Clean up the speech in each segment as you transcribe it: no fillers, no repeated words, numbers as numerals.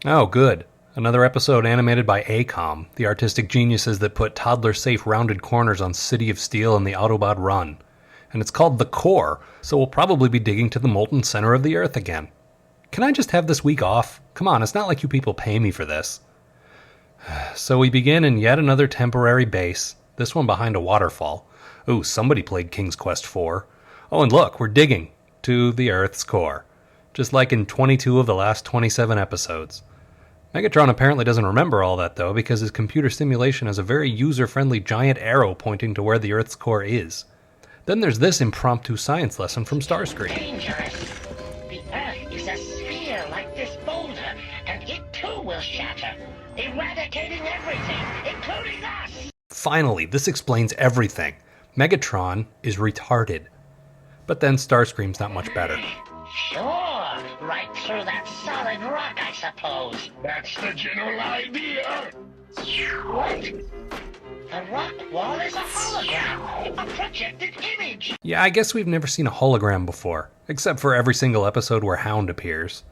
Oh, good. Another episode animated by AAlgar, the artistic geniuses that put toddler-safe rounded corners on City of Steel and the Autobot Run. And it's called The Core, so we'll probably be digging to the molten center of the Earth again. Can I just have this week off? Come on, it's not like you people pay me for this. So we begin in yet another temporary base, this one behind a waterfall. Ooh, somebody played King's Quest IV. Oh, and look, we're digging to the Earth's core, just like in 22 of the last 27 episodes. Megatron apparently doesn't remember all that, though, because his computer simulation has a very user-friendly giant arrow pointing to where the Earth's core is. Then there's this impromptu science lesson from Starscream. Dangerous. The Earth is a sphere like this boulder, and it too will shatter, eradicating everything, including us. Finally, this explains everything. Megatron is retarded. But then Starscream's not much better. Sure, right through that solid rock, I suppose. That's the general idea. What? The rock wall is a hologram, a projected image. Yeah, I guess we've never seen a hologram before, except for every single episode where Hound appears.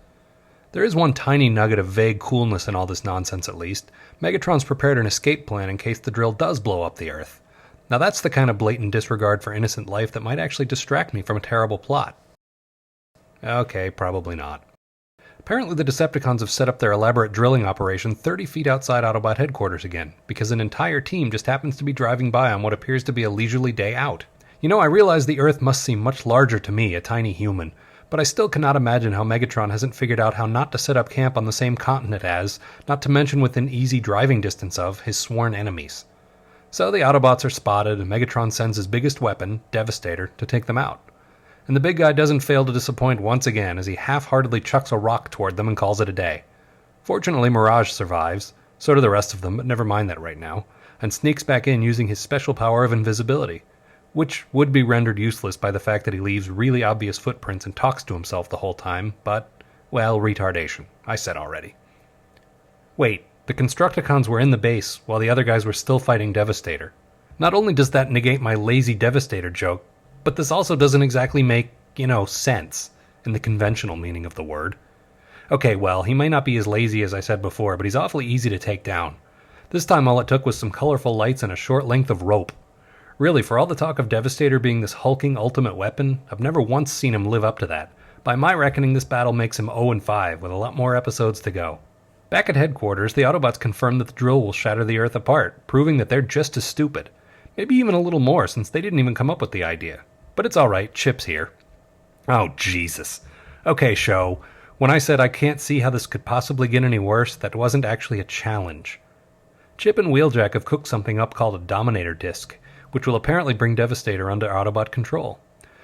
There is one tiny nugget of vague coolness in all this nonsense, at least. Megatron's prepared an escape plan in case the drill does blow up the Earth. Now that's the kind of blatant disregard for innocent life that might actually distract me from a terrible plot. Okay, probably not. Apparently the Decepticons have set up their elaborate drilling operation 30 feet outside Autobot headquarters again, because an entire team just happens to be driving by on what appears to be a leisurely day out. You know, I realize the Earth must seem much larger to me, a tiny human, but I still cannot imagine how Megatron hasn't figured out how not to set up camp on the same continent as, not to mention within easy driving distance of, his sworn enemies. So the Autobots are spotted, and Megatron sends his biggest weapon, Devastator, to take them out. And the big guy doesn't fail to disappoint once again as he half-heartedly chucks a rock toward them and calls it a day. Fortunately, Mirage survives, so do the rest of them, but never mind that right now, and sneaks back in using his special power of invisibility, which would be rendered useless by the fact that he leaves really obvious footprints and talks to himself the whole time, but, well, retardation. I said already. Wait, the Constructicons were in the base while the other guys were still fighting Devastator. Not only does that negate my lazy Devastator joke, but this also doesn't exactly make, sense, in the conventional meaning of the word. Okay, well, he may not be as lazy as I said before, but he's awfully easy to take down. This time all it took was some colorful lights and a short length of rope. Really, for all the talk of Devastator being this hulking ultimate weapon, I've never once seen him live up to that. By my reckoning, this battle makes him 0-5, with a lot more episodes to go. Back at headquarters, the Autobots confirm that the drill will shatter the Earth apart, proving that they're just as stupid. Maybe even a little more, since they didn't even come up with the idea. But it's alright, Chip's here. Oh, Jesus. Okay, show. When I said I can't see how this could possibly get any worse, that wasn't actually a challenge. Chip and Wheeljack have cooked something up called a Dominator Disc, which will apparently bring Devastator under Autobot control.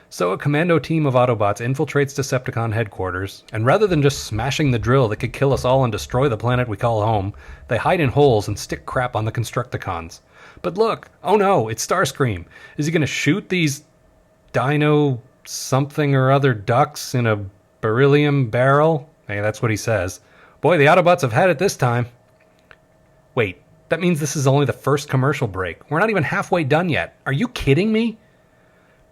So a commando team of Autobots infiltrates Decepticon headquarters, and rather than just smashing the drill that could kill us all and destroy the planet we call home, they hide in holes and stick crap on the Constructicons. But look, oh no, it's Starscream. Is he going to shoot these dino something or other ducks in a beryllium barrel? Hey, that's what he says. Boy, the Autobots have had it this time. Wait, that means this is only the first commercial break. We're not even halfway done yet. Are you kidding me?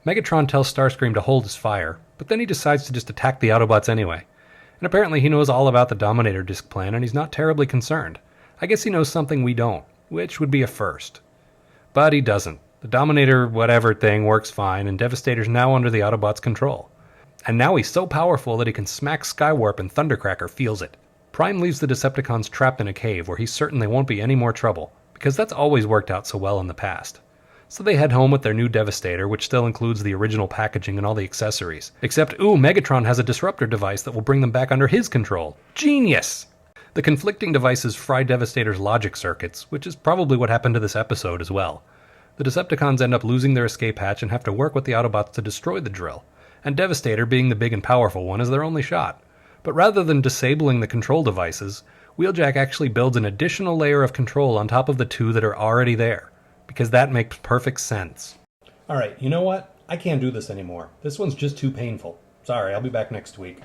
Megatron tells Starscream to hold his fire, but then he decides to just attack the Autobots anyway. And apparently he knows all about the Dominator Disc plan, and he's not terribly concerned. I guess he knows something we don't, which would be a first. But he doesn't. The Dominator whatever thing works fine, and Devastator's now under the Autobots' control. And now he's so powerful that he can smack Skywarp, and Thundercracker feels it. Prime leaves the Decepticons trapped in a cave where he's certain they won't be any more trouble, because that's always worked out so well in the past. So they head home with their new Devastator, which still includes the original packaging and all the accessories. Except, Megatron has a disruptor device that will bring them back under his control. Genius! The conflicting devices fry Devastator's logic circuits, which is probably what happened to this episode as well. The Decepticons end up losing their escape hatch and have to work with the Autobots to destroy the drill, and Devastator, being the big and powerful one, is their only shot. But rather than disabling the control devices, Wheeljack actually builds an additional layer of control on top of the two that are already there, because that makes perfect sense. Alright, you know what? I can't do this anymore. This one's just too painful. Sorry, I'll be back next week.